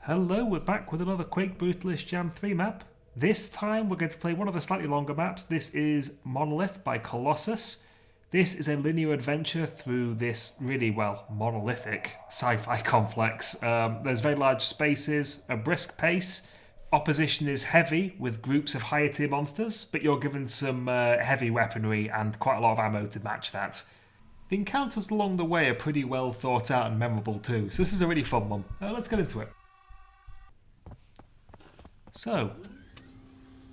Hello, we're back with another Quake Brutalist Jam III map. This time we're going to play one of the slightly longer maps. This is Monolith by Colossus. This is a linear adventure through this really, monolithic sci-fi complex. There's very large spaces, a brisk pace. Opposition is heavy with groups of higher tier monsters, but you're given some heavy weaponry and quite a lot of ammo to match that. The encounters along the way are pretty well thought out and memorable too, so this is a really fun one. Let's get into it. So,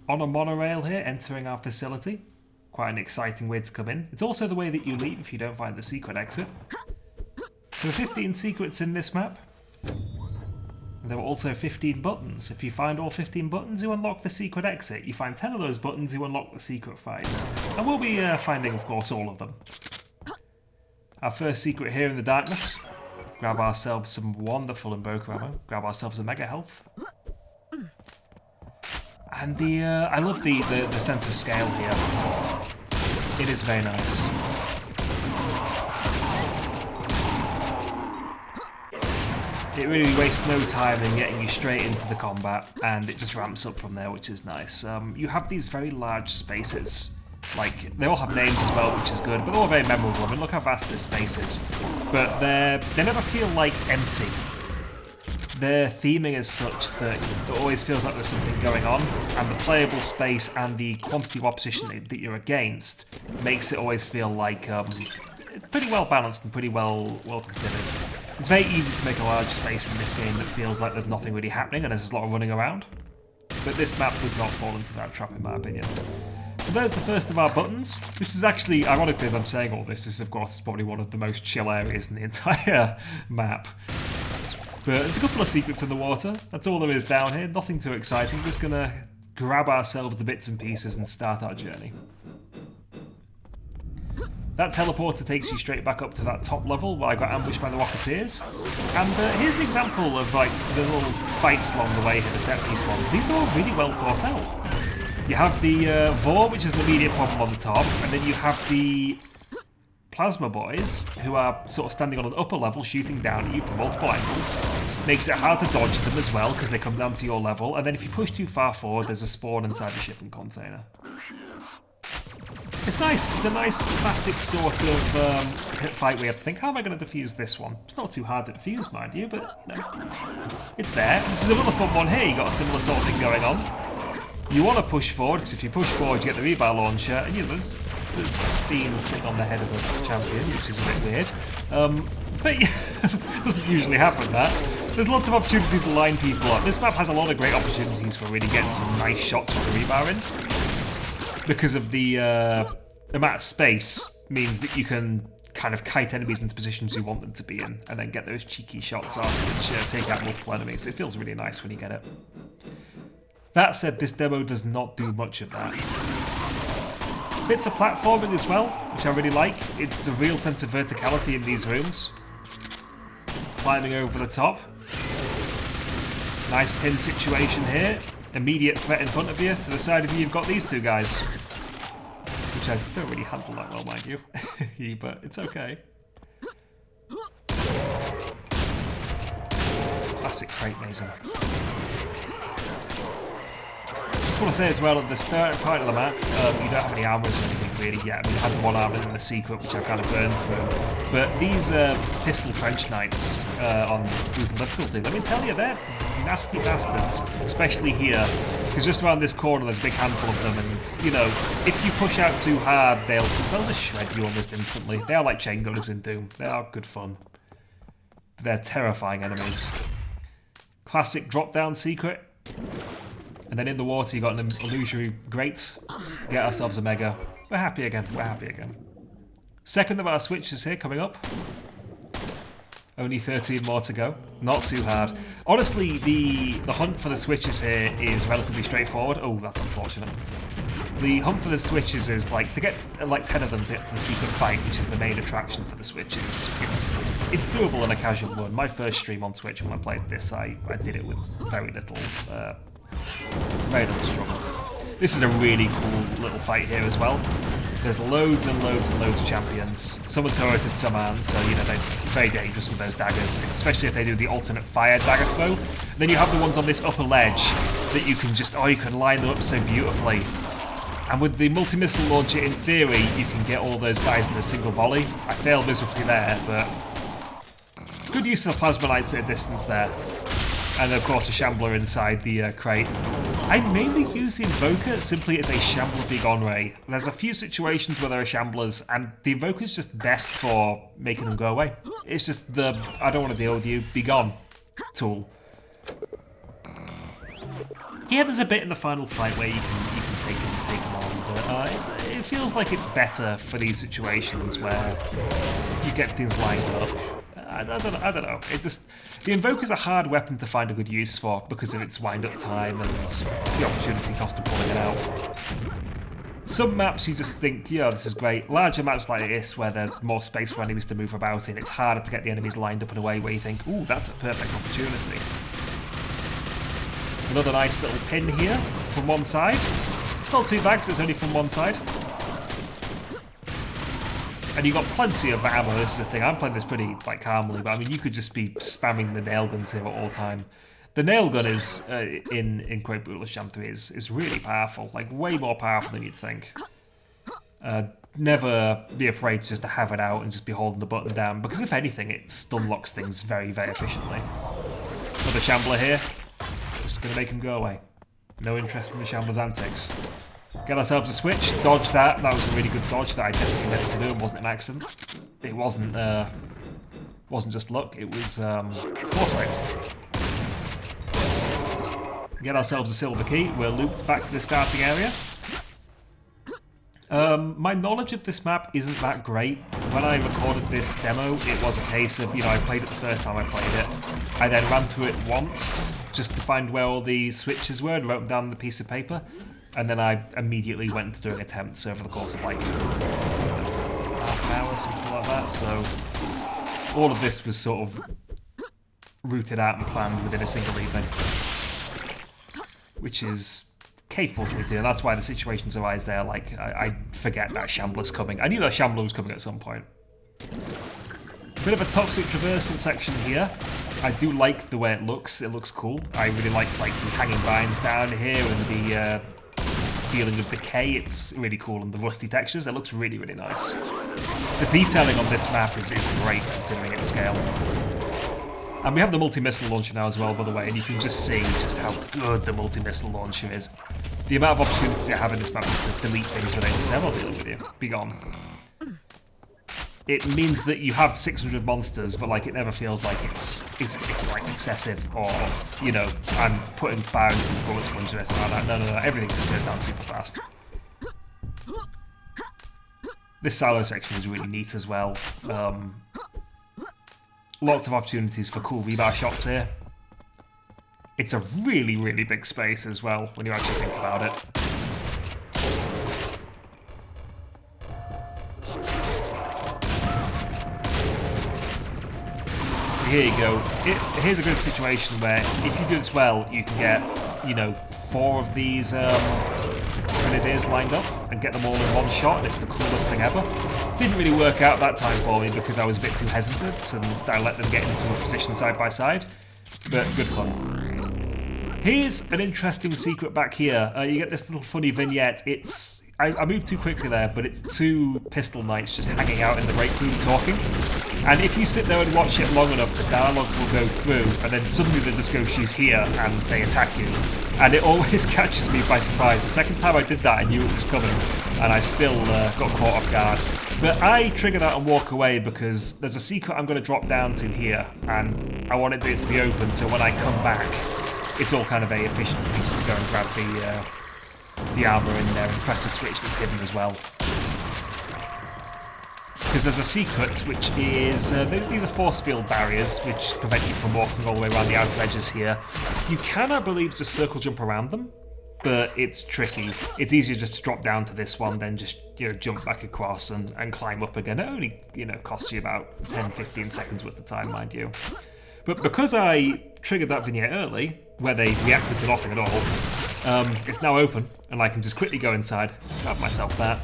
on a monorail here, entering our facility. Quite an exciting way to come in. It's also the way that you leave if you don't find the secret exit. There are 15 secrets in this map. There are also 15 buttons. If you find all 15 buttons, you unlock the secret exit. You find 10 of those buttons, you unlock the secret fight. And we'll be finding, of course, all of them. Our first secret here in the darkness. Grab ourselves some wonderful Invoker ammo. Grab ourselves a mega health. And I love the sense of scale here. It is very nice. It really wastes no time in getting you straight into the combat, and it just ramps up from there, which is nice. You have these very large spaces. Like, they all have names as well, which is good, but they're all very memorable. I mean, look how vast this space is. But they never feel like empty. Their theming is such that it always feels like there's something going on, and the playable space and the quantity of opposition that you're against makes it always feel like pretty well balanced and pretty well considered. It's very easy to make a large space in this game that feels like there's nothing really happening and there's a lot of running around, but this map does not fall into that trap in my opinion. So there's the first of our buttons. This is actually, ironically as I'm saying all this, of course probably one of the most chill areas in the entire map. But there's a couple of secrets in the water. That's all there is down here. Nothing too exciting. Just gonna grab ourselves the bits and pieces and start our journey. That teleporter takes you straight back up to that top level where I got ambushed by the Rocketeers. And here's an example of like the little fights along the way here, the set piece ones. These are all really well thought out. You have the Vor, which is an immediate problem on the top, and then you have the Plasma boys, who are sort of standing on an upper level shooting down at you from multiple angles. Makes it hard to dodge them as well because they come down to your level, and then if you push too far forward there's a spawn inside the shipping container. It's nice, it's a nice classic sort of pit fight where you have to think, how am I going to defuse this one? It's not too hard to defuse, mind you, but you know, it's there. This is another fun one here, you got a similar sort of thing going on. You want to push forward, because if you push forward you get the rebar launcher, and you know, there's the fiend sitting on the head of a champion, which is a bit weird. But it doesn't usually happen, that. There's lots of opportunities to line people up. This map has a lot of great opportunities for really getting some nice shots with the rebar in. Because of the amount of space means that you can kind of kite enemies into positions you want them to be in, and then get those cheeky shots off, which take out multiple enemies. It feels really nice when you get it. That said, this demo does not do much of that. Bits of platforming as well, which I really like. It's a real sense of verticality in these rooms. Climbing over the top. Nice pin situation here. Immediate threat in front of you. To the side of you, you've got these two guys. Which I don't really handle that well, mind you. But it's okay. Classic crate mazing. I just want to say as well, at the starting part of the map, you don't have any armors or anything really yet. I mean, I had the one armor in the secret, which I've kind of burned through. But these pistol trench knights on brutal difficulty, let me tell you, they're nasty bastards, especially here. Because just around this corner, there's a big handful of them, and, you know, if you push out too hard, they'll just shred you almost instantly. They are like chain gunners in Doom. They are good fun. They're terrifying enemies. Classic drop-down secret. And then in the water you got an illusory grate. Get ourselves a mega. We're happy again, we're happy again. Second of our switches here coming up. Only 13 more to go. Not too hard. Honestly, the hunt for the switches here is relatively straightforward. Oh, that's unfortunate. The hunt for the switches is like to get like 10 of them to get to the secret fight, which is the main attraction for the switches. It's doable in a casual run. My first stream on Twitch when I played this, I did it with very little struggle. This is a really cool little fight here as well. There's loads and loads and loads of champions. Some are turreted, some aren't, so, you know, they're very dangerous with those daggers, especially if they do the alternate fire dagger throw. And then you have the ones on this upper ledge that you can just, you can line them up so beautifully. And with the multi-missile launcher, in theory, you can get all those guys in a single volley. I failed miserably there, but good use of the plasma knights at a distance there. And of course a shambler inside the crate. I mainly use the Invoker simply as a shambler begone ray. There's a few situations where there are shamblers, and the Invoker's just best for making them go away. It's just the I don't want to deal with you, begone tool. Yeah, there's a bit in the final fight where you can take him on, but it feels like it's better for these situations where you get things lined up. I don't know. It just the Invoker's a hard weapon to find a good use for because of its wind-up time and the opportunity cost of pulling it out. Some maps you just think, yeah, this is great. Larger maps like this, where there's more space for enemies to move about in, it's harder to get the enemies lined up in a way where you think, ooh, that's a perfect opportunity. Another nice little pin here from one side. It's not too bad because it's only from one side. And you've got plenty of ammo, this is the thing. I'm playing this pretty calmly, but I mean, you could just be spamming the nail guns here at all time. The nail gun is, in Quake Brutalist Jam III, is really powerful, like way more powerful than you'd think. Never be afraid just to have it out and just be holding the button down, because if anything, it stun locks things very, very efficiently. Another shambler here, just going to make him go away. No interest in the shambler's antics. Get ourselves a switch, dodge that. That was a really good dodge that I definitely meant to do. It wasn't an accident. It wasn't just luck. It was foresight. Get ourselves a silver key. We're looped back to the starting area. My knowledge of this map isn't that great. When I recorded this demo, it was a case of, you know, I played it the first time I played it. I then ran through it once just to find where all the switches were and wrote them down on the piece of paper. And then I immediately went to doing attempts over the course of like half an hour, something like that. So all of this was sort of rooted out and planned within a single evening, which is capable for me to do. And that's why the situations arise there. Like I forget that shambler's coming. I knew that shambler was coming at some point. Bit of a toxic traversal section here. I do like the way it looks. It looks cool. I really like the hanging vines down here and the feeling of decay. It's really cool, and the rusty textures, it looks really, really nice. The detailing on this map is great considering its scale. And we have the multi-missile launcher now as well, by the way, and you can just see just how good the multi-missile launcher is. The amount of opportunities I have in this map just to delete things without just saying, I'm not dealing with you, be gone. It means that you have 600 monsters, but like it never feels like it's like excessive, or, you know, I'm putting fire into this bullet sponge or anything like that. No, everything just goes down super fast. This silo section is really neat as well. Lots of opportunities for cool rebar shots here. It's a really, really big space as well when you actually think about it. So here you go. Here's a good situation where if you do this well, you can get, you know, 4 of these grenadiers lined up and get them all in one shot, and it's the coolest thing ever. Didn't really work out that time for me because I was a bit too hesitant and I let them get into a position side by side, but good fun. Here's an interesting secret back here. You get this little funny vignette. I moved too quickly there, but it's 2 pistol knights just hanging out in the break room talking. And if you sit there and watch it long enough, the dialogue will go through, and then suddenly they just go, she's here, and they attack you. And it always catches me by surprise. The second time I did that, I knew it was coming, and I still got caught off guard. But I trigger that and walk away because there's a secret I'm going to drop down to here, and I wanted it to be open, so when I come back, it's all kind of very efficient for me just to go and grab the armor in there and press the switch that's hidden as well. Because there's a secret which is, these are force field barriers which prevent you from walking all the way around the outer edges here. You can, I believe, just circle jump around them, but it's tricky. It's easier just to drop down to this one than just, you know, jump back across and climb up again. It only, you know, costs you about 10-15 seconds worth of time, mind you. But because I triggered that vignette early, where they reacted to nothing at all, it's now open, and I can just quickly go inside, grab myself that,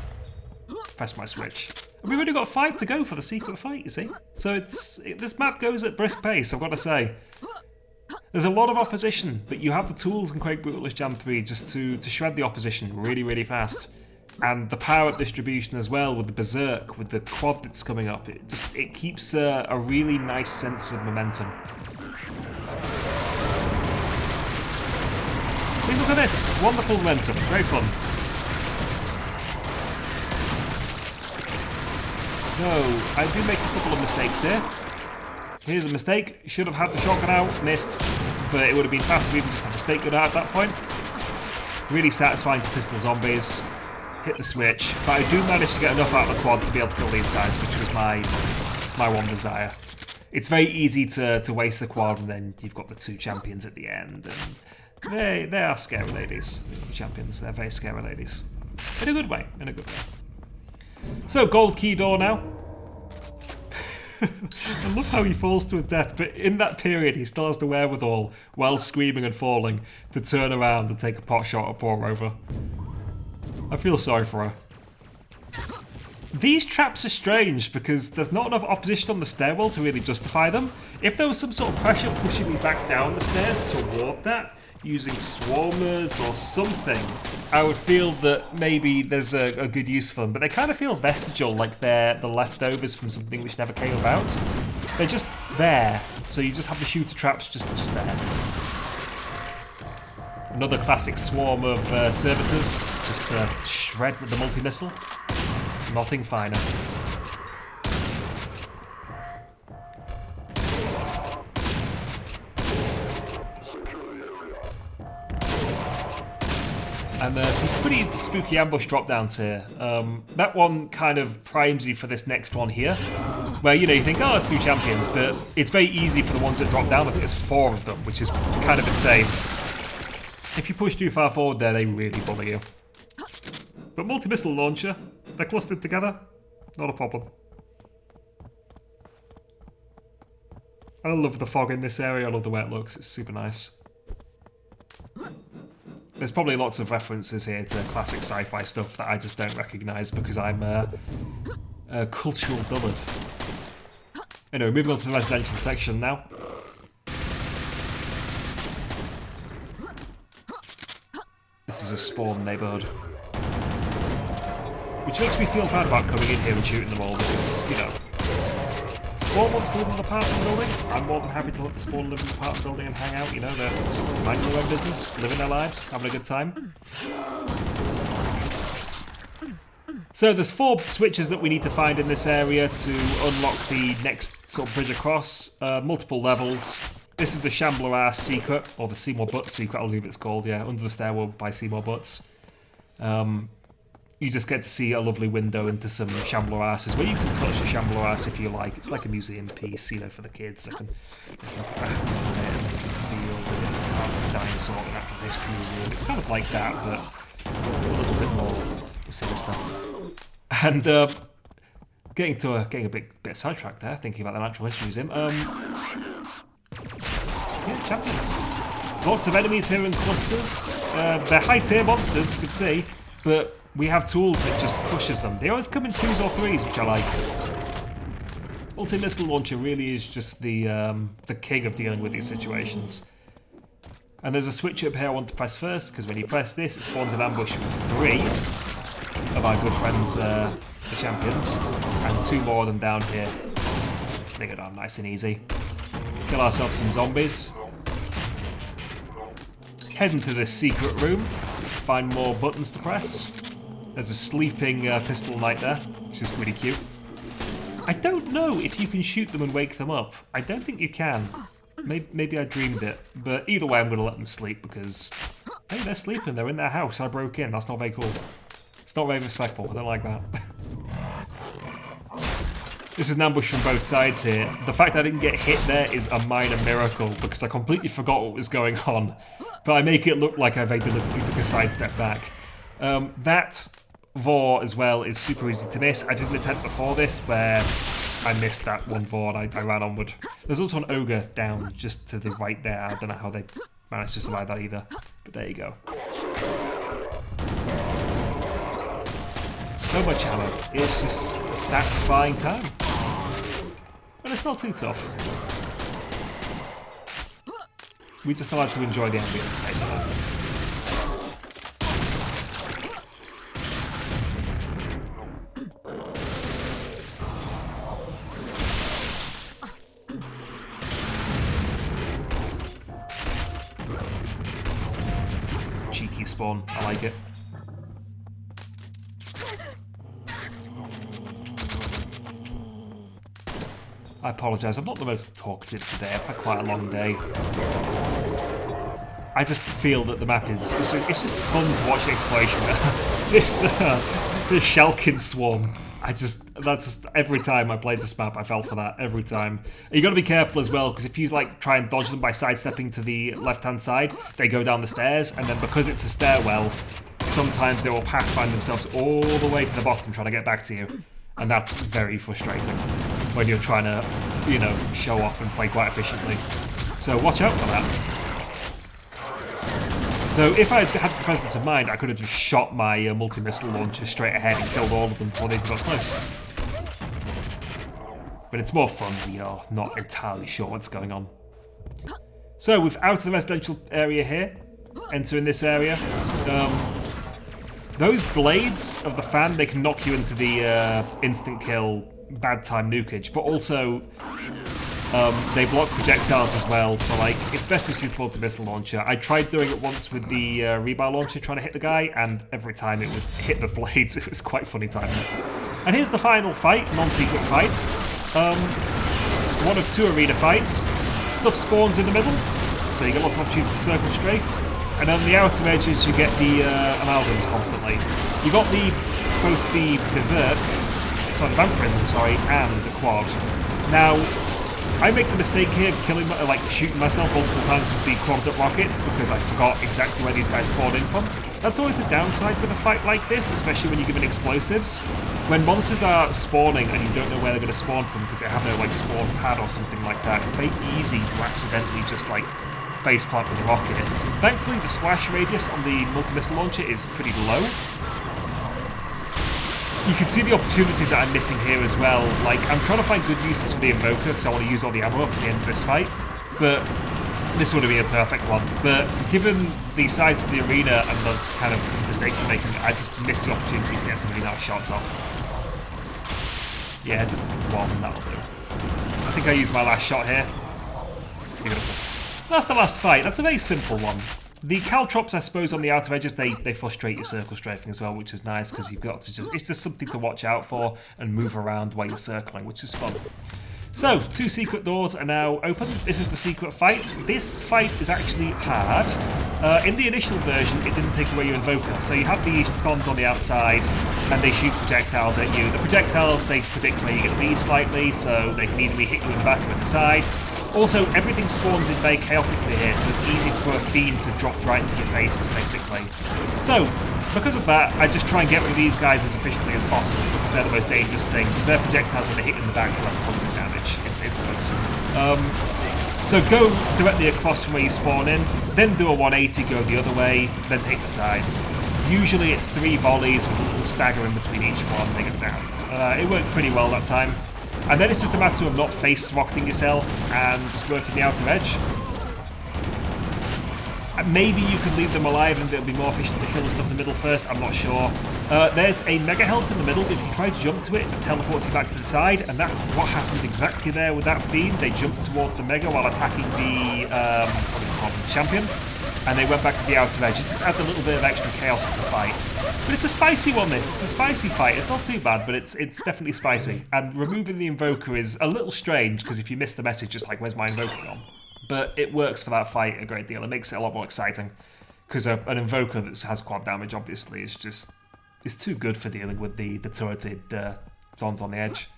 press my switch. And we've only got 5 to go for the secret fight, you see? So this map goes at brisk pace, I've got to say. There's a lot of opposition, but you have the tools in Quake Brutalist Jam 3 just to shred the opposition really, really fast. And the power-up distribution as well, with the Berserk, with the quad that's coming up, it keeps a really nice sense of momentum. See, look at this! Wonderful momentum, great fun. Though, I do make a couple of mistakes here. Here's a mistake. Should have had the shotgun out, missed. But it would have been faster even just have the stake gun out at that point. Really satisfying to pistol zombies. Hit the switch. But I do manage to get enough out of the quad to be able to kill these guys, which was my one desire. It's very easy to waste the quad, and then you've got the 2 champions at the end. And they are scary ladies. The champions, they're very scary ladies. In a good way, in a good way. So, gold key door now. I love how he falls to his death, but in that period he still has the wherewithal, while screaming and falling, to turn around and take a pot shot at poor Rover. I feel sorry for her. These traps are strange because there's not enough opposition on the stairwell to really justify them. If there was some sort of pressure pushing me back down the stairs toward that, using swarmers or something, I would feel that maybe there's a good use for them. But they kind of feel vestigial, like they're the leftovers from something which never came about. They're just there, so you just have the shooter traps just there. Another classic swarm of servitors, just to shred with the multi-missile. Nothing finer. And there's some pretty spooky ambush drop downs here. That one kind of primes you for this next one here, where you think, oh, it's 2 champions, but it's very easy for the ones that drop down. I think there's 4 of them, which is kind of insane. If you push too far forward there, they really bully you. But multi-missile launcher, they're clustered together, not a problem. I love the fog in this area, I love the way it looks, it's super nice. There's probably lots of references here to classic sci-fi stuff that I just don't recognise because I'm a cultural dullard. Anyway, moving on to the residential section now. This is a spawn neighbourhood. Which makes me feel bad about coming in here and shooting them all because, Spawn wants to live in the apartment building. I'm more than happy to let the Spawn live in the apartment building and hang out, they're just minding their own business, living their lives, having a good time. So there's 4 switches that we need to find in this area to unlock the next sort of bridge across, multiple levels. This is the Shambler Ass secret, or the Seymour Butts secret, I believe it's called, yeah, Under the Stairwell by Seymour Butts. You just get to see a lovely window into some Shambler Asses, where you can touch the Shambler Ass if you like. It's like a museum piece, for the kids. They can put their hands in it and they can feel the different parts of the dinosaur at the Natural History Museum. It's kind of like that, but a little bit more sinister. And getting a bit sidetracked there, thinking about the Natural History Museum. Yeah, champions. Lots of enemies here in clusters. They're high-tier monsters, you can see, but we have tools that just crushes them. They always come in 2s or 3s, which I like. Multi-missile launcher really is just the king of dealing with these situations. And there's a switch up here I want to press first, because when you press this, it spawns an ambush with 3 of our good friends, the champions, and 2 more of them down here. They go down nice and easy. Kill ourselves some zombies. Head into this secret room. Find more buttons to press. There's a sleeping pistol knight there, which is pretty cute. I don't know if you can shoot them and wake them up. I don't think you can. Maybe I dreamed it. But either way, I'm going to let them sleep because, hey, they're sleeping. They're in their house. I broke in. That's not very cool. It's not very respectful. I don't like that. This is an ambush from both sides here. The fact I didn't get hit there is a minor miracle because I completely forgot what was going on. But I make it look like I very deliberately took a sidestep back. That Vor as well is super easy to miss. I did an attempt before this where I missed that one Vor and I ran onward. There's also an ogre down just to the right there. I don't know how they managed to survive that either. But there you go. So much ammo. It's just a satisfying time. And it's not too tough. We just allowed to enjoy the ambience, basically. Cheeky spawn, I like it. I apologise, I'm not the most talkative today, I've had quite a long day. I just feel that the map is, it's just fun to watch the exploration. this Shalkin swarm, every time I played this map I fell for that, every time. You got to be careful as well, because if you like try and dodge them by sidestepping to the left hand side, they go down the stairs, and then because it's a stairwell, sometimes they will pathfind themselves all the way to the bottom trying to get back to you. And that's very frustrating when you're trying to, you know, show off and play quite efficiently. So watch out for that. Though if I had the presence of mind, I could have just shot my multi-missile launcher straight ahead and killed all of them before they got close. But it's more fun when you're not entirely sure what's going on. So we've out of the residential area here, entering this area. Those blades of the fan, they can knock you into the instant kill bad time nukage, but also they block projectiles as well, so like it's best to suitable to missile launcher. I tried doing it once with the rebar launcher trying to hit the guy, and every time it would hit the blades. It was quite funny timing. And here's the final fight, non-secret fight. One of two arena fights. Stuff spawns in the middle, so you get lots of opportunity to circle strafe. And on the outer edges, you get the amalgams constantly. You got both the vampirism, and the quad. Now, I make the mistake here of shooting myself multiple times with the quad rockets because I forgot exactly where these guys spawned in from. That's always the downside with a fight like this, especially when you're given explosives. When monsters are spawning and you don't know where they're going to spawn from because they have no spawn pad or something like that, it's very easy to accidentally just face plant with a rocket. Thankfully, the splash radius on the multi-missile launcher is pretty low. You can see the opportunities that I'm missing here as well. I'm trying to find good uses for the Invoker because I want to use all the ammo up at the end of this fight, but this would have been a perfect one. But given the size of the arena and the kind of just mistakes I'm making, I just missed the opportunity to get some really nice shots off. Yeah, just one, that'll do. I think I used my last shot here. Beautiful. That's the last fight. That's a very simple one. The caltrops, I suppose, on the outer edges, they frustrate your circle strafing as well, which is nice because you've got to it's just something to watch out for and move around while you're circling, which is fun. So, 2 secret doors are now open. This is the secret fight. This fight is actually hard. In the initial version, it didn't take away your Invoker, so you have the Thons on the outside, and they shoot projectiles at you. The projectiles, they predict where you're going to be slightly, so they can easily hit you in the back or in the side. Also, everything spawns in very chaotically here, so it's easy for a fiend to drop right into your face, basically. So, because of that, I just try and get rid of these guys as efficiently as possible, because they're the most dangerous thing, because their projectiles, when they hit you in the back, do 100 damage. It sucks. So go directly across from where you spawn in, then do a 180, go the other way, then take the sides. Usually it's 3 volleys with a little stagger in between each one, they go down. It worked pretty well that time. And then it's just a matter of not face-rocketing yourself and just working the outer edge. Maybe you could leave them alive and it'll be more efficient to kill the stuff in the middle first, I'm not sure. There's a mega health in the middle, but if you try to jump to it, it just teleports you back to the side, and that's what happened exactly there with that fiend. They jumped toward the mega while attacking the, what do you call them, champion, and they went back to the outer edge. It just adds a little bit of extra chaos to the fight. But it's a spicy one, this. It's a spicy fight. It's not too bad, but it's definitely spicy. And removing the Invoker is a little strange, because if you miss the message, just where's my Invoker gone? But it works for that fight a great deal. It makes it a lot more exciting, because an Invoker that has quad damage, obviously, is too good for dealing with the turreted Thons on the edge.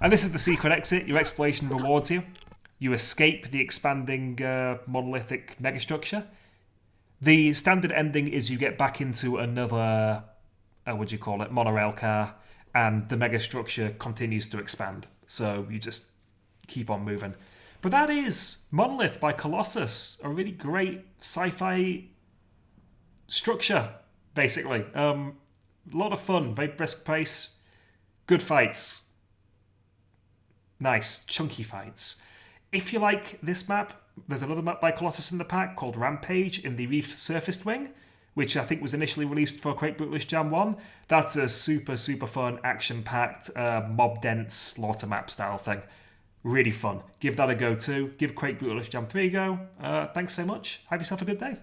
And this is the secret exit. Your exploration rewards you. You escape the expanding monolithic megastructure. The standard ending is you get back into another, monorail car, and the megastructure continues to expand. So you just keep on moving. But that is Monolith by Colossus, a really great sci-fi structure, basically. A lot of fun, very brisk pace, good fights. Nice, chunky fights. If you like this map, there's another map by Colossus in the pack called Rampage in the resurfaced wing, which I think was initially released for Quake Brutalist Jam 1. That's a super, super fun, action-packed, mob-dense slaughter map style thing. Really fun. Give that a go too. Give Quake Brutalist Jam 3 a go. Thanks so much. Have yourself a good day.